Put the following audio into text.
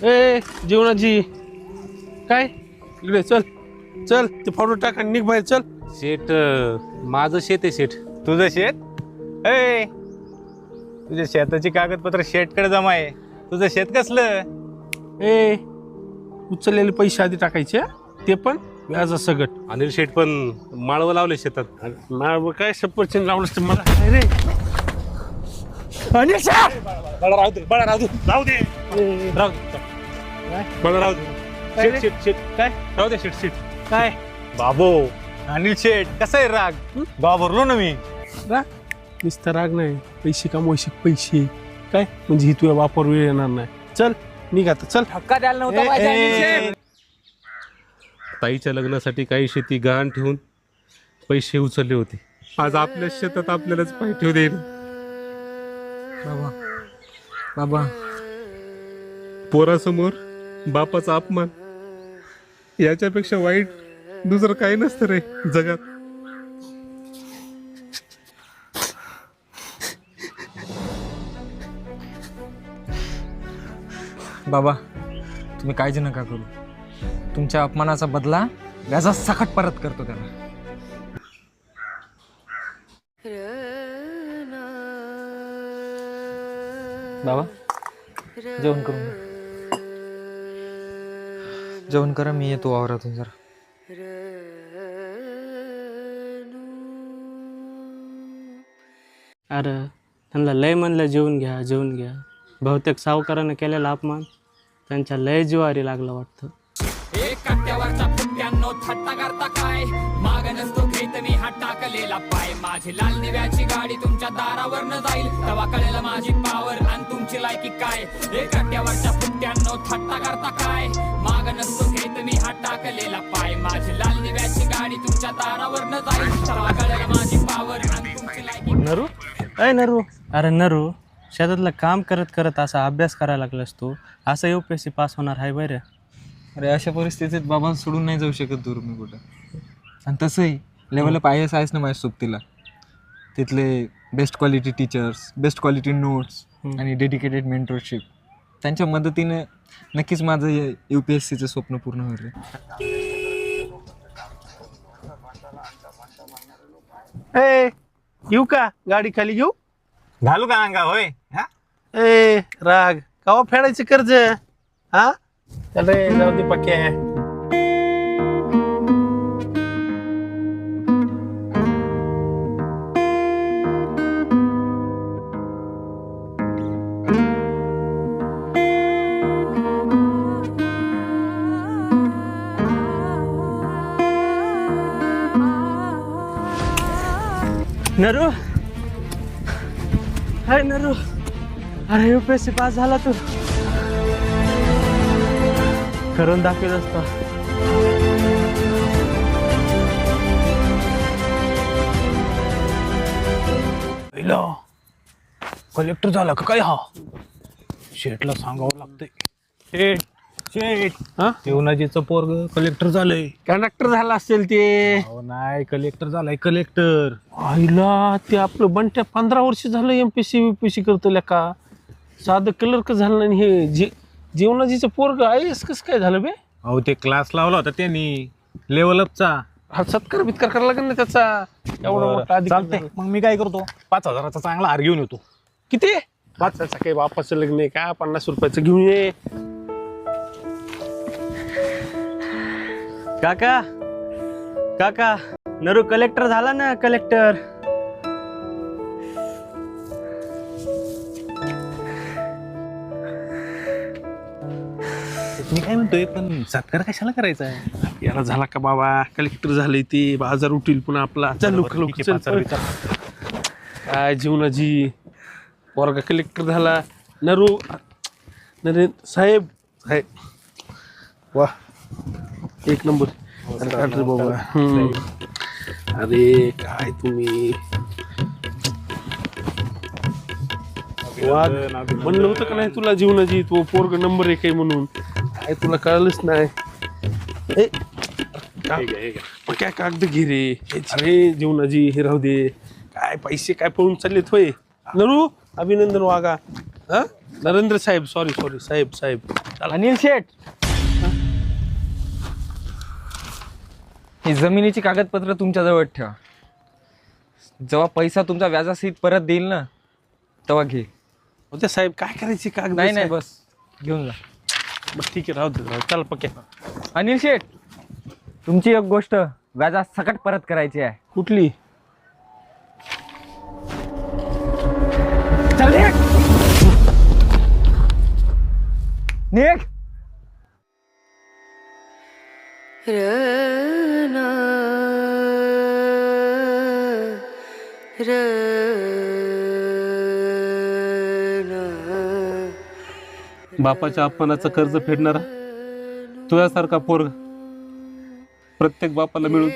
ए जीवनाजी काय इकडे चल चल ते फावडं टाक आणि निघ बाहेर चल. शेठ माझं शेत आहे शेठ. तुझं शेत ए तुझ्या शेताची कागदपत्र शेतकडे जमा आहे. तुझं शेत कसलं? ए उचललेले पैसे आधी टाकायचे ते पण व्याजा सगट. अनिल शेठ पण माळवं लावले शेतात. माळ काय सफरचंद लावलं मला काय रे अनिल सर बळा राहू दे बळा राहू दे राहू दे राहू दे बळा राहू दे. काय शेठ रे? शेठ शेठ काय राहू दे शेठ शेठ. काय बाबो अनिल शेठ कसा आहे राग? घाबरलो ना मी. राग नुसतं राग नाही पैसे कमवायचे पैसे काय म्हणजे ही तुझ्या वापर वेळ येणार नाही. चल निघ आता चल. धक्का द्यायला नव्हता पाहिजे अनिल शेठ. ताईच्या लग्नासाठी काही शेती गहाण ठेवून पैसे उचलले होते. आज आपल्या शेतात आपल्यालाच पाय ठेवू दे. बाबा बाबा पोरासमोर बापाचा अपमान याच्यापेक्षा वाईट दुसरं काही नसतं रे जगात. बाबा तुम्ही काळजी नका करू. तुमच्या अपमानाचा बदला व्याजात सकट परत करतो त्याला. बाबा जेवण करून घ्या. जेवण करा मी येतो वावरातून जरा. अरे त्यांना लय म्हणलं जेवून घ्या जेवून घ्या. बहुतेक सावकारानं केलेला अपमान त्यांच्या लय जिवारी लागलं वाटतं. काट्यावरचा फुट्यांनो थट्टा करता काय माग नसतो घेत मी हा टाकलेला पाय. माझी लाल दिव्याची गाडी तुमच्या दारावर न जाईल तेव्हा कळेल माझी पावर आणि तुमची लायकी काय. हे काट्यावरच्या फुट्यांनो थट्टा करता काय माग नसतो घेत मी हा टाकलेला पाय. माझी लाल दिव्याची गाडी तुमच्या दारावर न जाईल तेव्हा कळेल माझी पावर आणि तुमची लायकी. नरू अय नरू अरे नरू शेतातलं काम करत करत असा अभ्यास करायला लागलास तू. असं UPSC पास होणार आहे बरं. अरे अशा परिस्थितीत बाबा सोडून नाही जाऊ शकत दूर मी कुठं. आणि तसंही लेवल IAS आहेच ना माझ्या सोबतीला. तिथले best quality teachers best quality notes आणि डेडिकेटेड मेंटरशिप त्यांच्या मदतीने नक्कीच माझं UPSCचं स्वप्न पूर्ण होईल रे. ए येऊ का गाडी खाली घेऊ. घालू का अंगा होय? हा? ए राग कवा फेडायचं कर्ज हा चल रे जाऊ दे पक्या. नरू हाय नरू अरे UPSC पास झाला तू. करून दाखवेल असता. कलेक्टर झाला का काय? हा शेठला सांगावं लागतंय. शेठ शेठ हा तेवनाजीचं पोरग कलेक्टर झालंय. कंडक्टर झाला असेल ते. हो नाही कलेक्टर झालाय कलेक्टर. आईला ते आपलं बंट्या 15 वर्ष झालं MPSC UPSC करतो का. साधं क्लर्क झालं नाही हे जीवनाजीचं पोरग IAS कसं काय झालं बे. अहो ते क्लास लावला होता त्यांनी लेवल अपचा. हा सत्कार बित्कार करायला लागेल ना त्याचा. एवढा मोठा अधिकार चालतंय झाला. मग मी काय करतो 5,000चा चांगला हार घेऊन येतो. किती 5चा काही बापाचं लग्न आहे का 50 रुपयाचं घेऊन ये. काका काका नरू कलेक्टर झाला ना कलेक्टर. मी काय म्हणतोय पण सत्कार कशाला करायचा आहे? याला झाला का बाबा कलेक्टर झाले ते बाजार उठील पुन्हा आपला. चल लवकर लवकर चल, चल. काय जीवनाजी पोरगा कलेक्टर झाला. नरू नरे साहेब साहेब वा एक नंबर. अरे बाबा अरे काय तुम्ही वाद म्हणलं होतं का नाही तुला जीवनाजी तो पोरग नंबर 1 आहे म्हणून. काय तुला कळलंच नाही. काय कागद घे रे. अरे जीवनाजी हे राहू दे. काय पैसे काय पळून चाललेत होय. नरू अभिनंदन वागा. हा नरेंद्र साहेब, सॉरी साहेब चला. अनिल शेठ, ही जमिनीची कागदपत्र तुमच्याजवळ ठेवा. जेव्हा पैसा तुमचा व्याजासहित परत देईल ना, तेव्हा घे. होते साहेब, काय करायची कागद? नाही साहेब? बस घेऊन जा. बस ठीक आहे, राहू दे. चल पक्या. अनिल शेठ, तुमची एक गोष्ट व्याजात सकट परत करायची आहे. कुठली? चल निघ. निघ. बापाच्या अपमानाचं कर्ज फेडणारा तुझ्यासारखा पोरग प्रत्येक बापाला मिळून